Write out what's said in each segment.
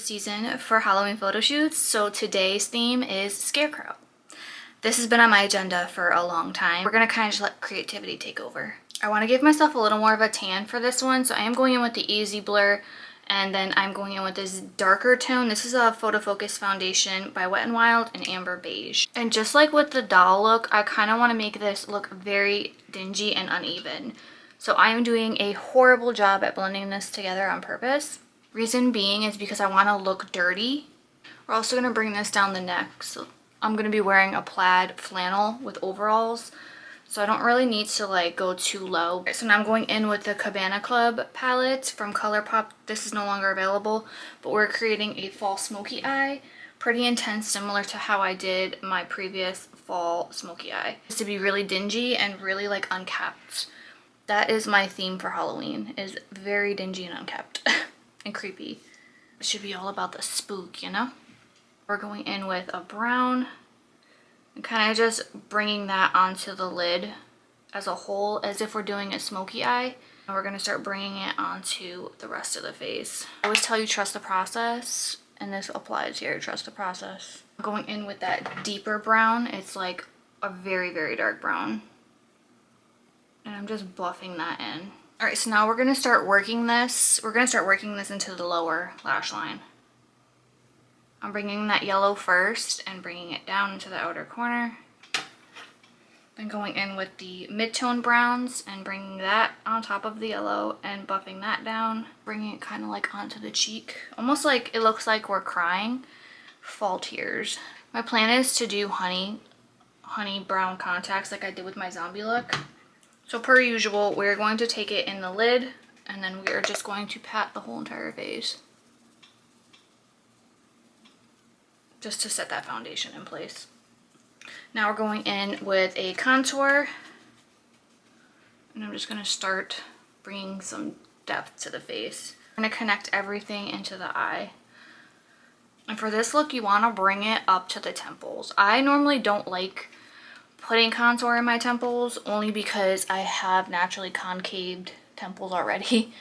the season for Halloween photo shoots, so today's theme is Scarecrow. This has been on my agenda for a long time. We're gonna kind of just let creativity take over. I want to give myself a little more of a tan for this one, so I am going in with the Easy Blur, and then I'm going in with this darker tone. This is a Photo Focus foundation by Wet n Wild in Amber Beige. And just like with the doll look, I kind of want to make this look very dingy and uneven. So I am doing a horrible job at blending this together on purpose. Reason being is because I want to look dirty. We're also going to bring this down the neck. So I'm going to be wearing a plaid flannel with overalls. So I don't really need to like go too low. So now I'm going in with the Cabana Club palette from ColourPop. This is no longer available, but we're creating a fall smoky eye. Pretty intense, similar to how I did my previous fall smoky eye. Just to be really dingy and really like unkept. That is my theme for Halloween, is very dingy and unkept and creepy. It should be all about the spook, you know? We're going in with a brown and kind of just bringing that onto the lid as a whole, as if we're doing a smoky eye. And we're going to start bringing it onto the rest of the face. I always tell you trust the process, and this applies here, trust the process. I'm going in with that deeper brown. It's like a very, very dark brown. And I'm just buffing that in. All right, so now we're gonna start working this. We're gonna start working this into the lower lash line. I'm bringing that yellow first and bringing it down into the outer corner. Then going in with the mid-tone browns and bringing that on top of the yellow and buffing that down. Bringing it kind of like onto the cheek. Almost like it looks like we're crying. Fall tears. My plan is to do honey brown contacts like I did with my zombie look. So per usual, we're going to take it in the lid and then we are just going to pat the whole entire face. Just to set that foundation in place. Now we're going in with a contour. And I'm just going to start bringing some depth to the face. I'm going to connect everything into the eye. And for this look, you want to bring it up to the temples. I normally don't like putting contour in my temples only because I have naturally concaved temples already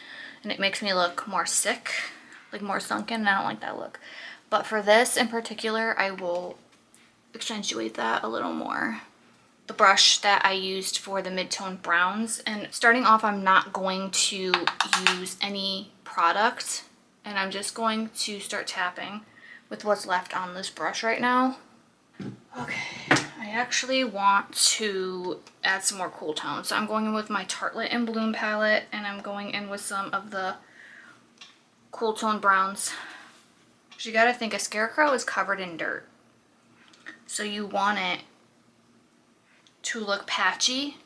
and it makes me look more sick, like more sunken, and I don't like that look. But for this in particular, I will accentuate that a little more. The brush that I used for the mid-tone browns, and starting off I'm not going to use any product and I'm just going to start tapping with what's left on this brush right now. Okay, I actually want to add some more cool tones. So I'm going in with my Tartlette in Bloom palette and I'm going in with some of the cool tone browns. You gotta think a scarecrow is covered in dirt. So you want it to look patchy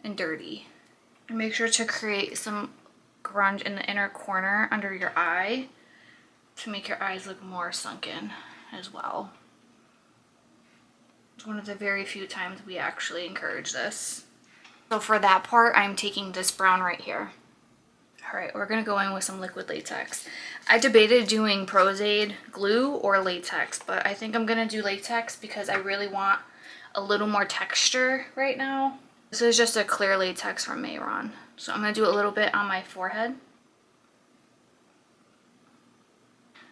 and dirty. And make sure to create some grunge in the inner corner under your eye to make your eyes look more sunken as well. It's one of the very few times we actually encourage this. So for that part, I'm taking this brown right here. All right, we're gonna go in with some liquid latex. I debated doing Pros-Aid glue or latex, but I think I'm gonna do latex because I really want a little more texture right now. This is just a clear latex from Mayron. So I'm gonna do a little bit on my forehead.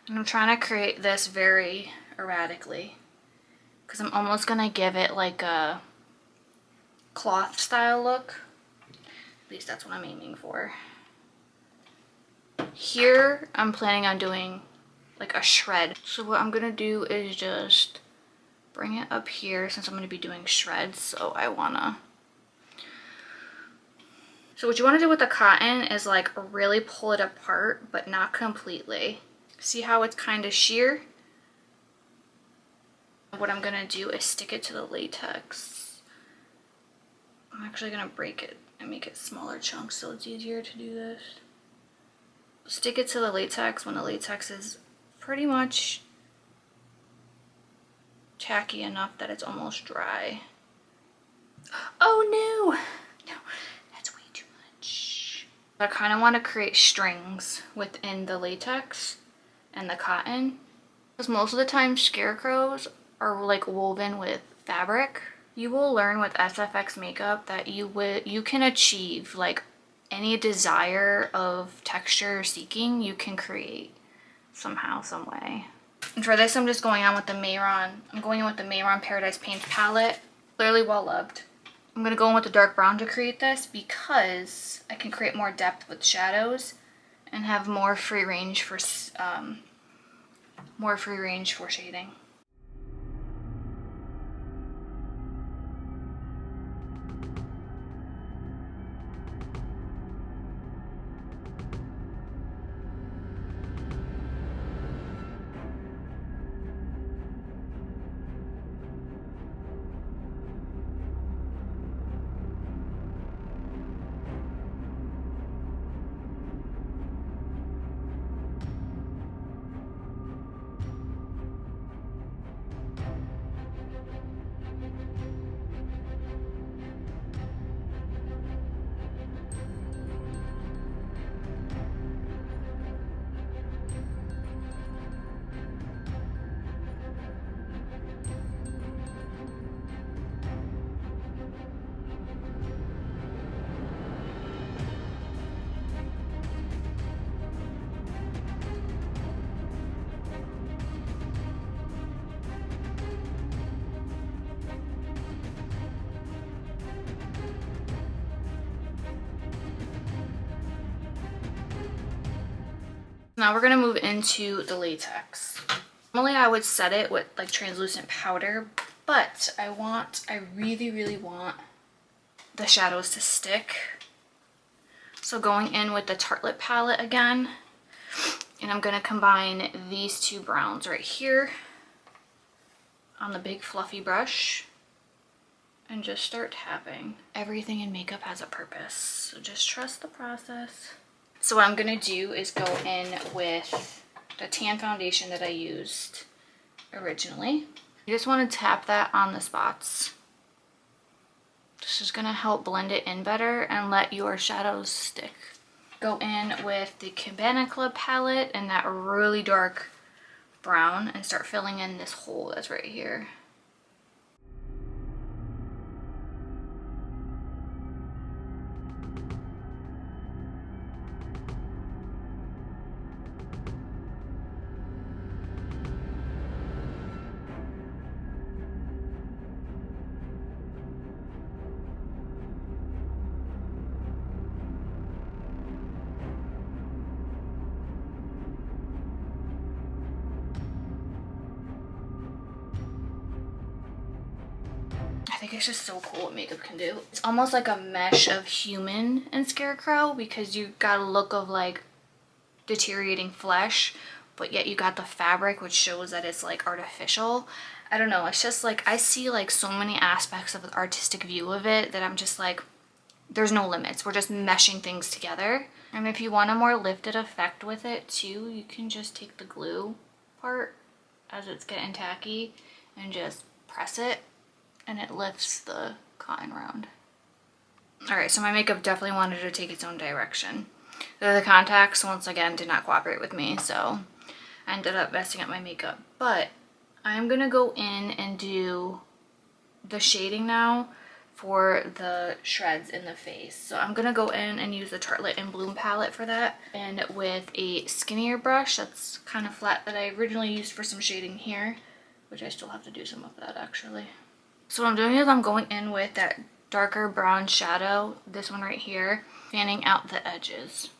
And I'm trying to create this very erratically because I'm almost gonna give it like a cloth style look. At least that's what I'm aiming for. Here, I'm planning on doing like a shred. So what I'm gonna do is just bring it up here since I'm gonna be doing shreds. So what you wanna do with the cotton is like really pull it apart, but not completely. See how it's kind of sheer? What I'm gonna do is stick it to the latex. I'm actually gonna break it and make it smaller chunks so it's easier to do this. Stick it to the latex when the latex is pretty much tacky enough that it's almost dry. Oh no! No, that's way too much. I kind of want to create strings within the latex and the cotton. Because most of the time scarecrows are like woven with fabric. You will learn with SFX makeup that you can achieve like any desire of texture seeking you can create somehow, some way. And for this, I'm just going on with the Mayron Paradise Paints palette. Clearly well loved. I'm going to go in with the dark brown to create this because I can create more depth with shadows and have more free range for shading. Now we're gonna move into the latex. Normally I would set it with like translucent powder, but I really want the shadows to stick. So going in with the Tartlette palette again, and I'm gonna combine these two browns right here on the big fluffy brush and just start tapping. Everything in makeup has a purpose, so just trust the process. So what I'm gonna do is go in with the tan foundation that I used originally. You just wanna tap that on the spots. This is gonna help blend it in better and let your shadows stick. Go in with the Cabana Club palette and that really dark brown and start filling in this hole that's right here. I think it's just so cool what makeup can do. It's almost like a mesh of human and Scarecrow because you got a look of like deteriorating flesh, but yet you got the fabric, which shows that it's like artificial. I don't know, it's just like I see like so many aspects of the artistic view of it that I'm just like, there's no limits. We're just meshing things together. And if you want a more lifted effect with it too, you can just take the glue part as it's getting tacky and just press it and it lifts the cotton round. All right, so my makeup definitely wanted to take its own direction. The contacts, once again, did not cooperate with me, so I ended up messing up my makeup. But I'm gonna go in and do the shading now for the shreds in the face. So I'm gonna go in and use the Tartlette in Bloom palette for that, and with a skinnier brush that's kind of flat that I originally used for some shading here, which I still have to do some of that actually. So what I'm doing is I'm going in with that darker brown shadow, this one right here, fanning out the edges.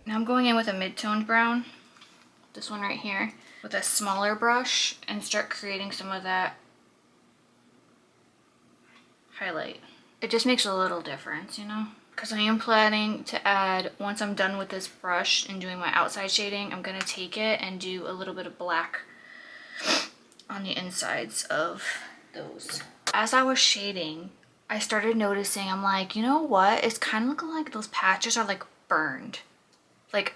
Now I'm going in with a mid-toned brown, this one right here, with a smaller brush and start creating some of that highlight. It just makes a little difference, you know? Because I am planning to add, once I'm done with this brush and doing my outside shading, I'm going to take it and do a little bit of black on the insides of those. As I was shading, I started noticing, I'm like, you know what? It's kind of looking like those patches are like burned. Like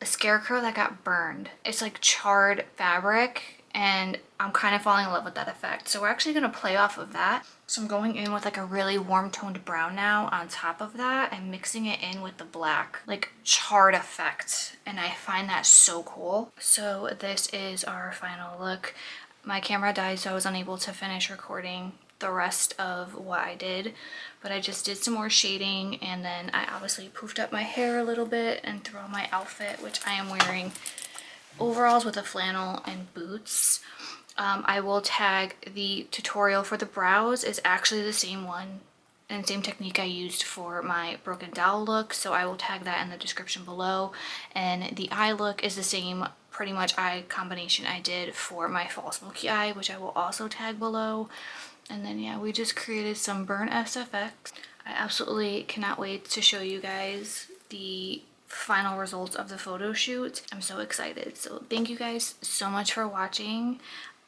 a scarecrow that got burned. It's like charred fabric, and I'm kind of falling in love with that effect. So we're actually going to play off of that. So I'm going in with like a really warm toned brown now on top of that and mixing it in with the black, like charred effect. And I find that so cool. So this is our final look. My camera died, so I was unable to finish recording the rest of what I did, but I just did some more shading, and then I obviously poofed up my hair a little bit and threw on my outfit, which I am wearing overalls with a flannel and boots. I will tag the tutorial for the brows is actually the same one and same technique I used for my broken dowel look, so I will tag that in the description below. And the eye look is the same pretty much eye combination I did for my fall smoky eye, which I will also tag below. And then yeah, we just created some burnt SFX. I absolutely cannot wait to show you guys the final results of the photo shoot. I'm so excited. So thank you guys so much for watching.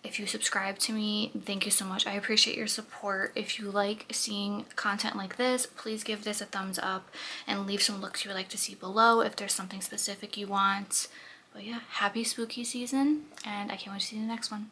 If you subscribe to me, thank you so much. I appreciate your support. If you like seeing content like this, please give this a thumbs up and leave some looks you would like to see below if there's something specific you want. But yeah, happy spooky season, and I can't wait to see you in the next one.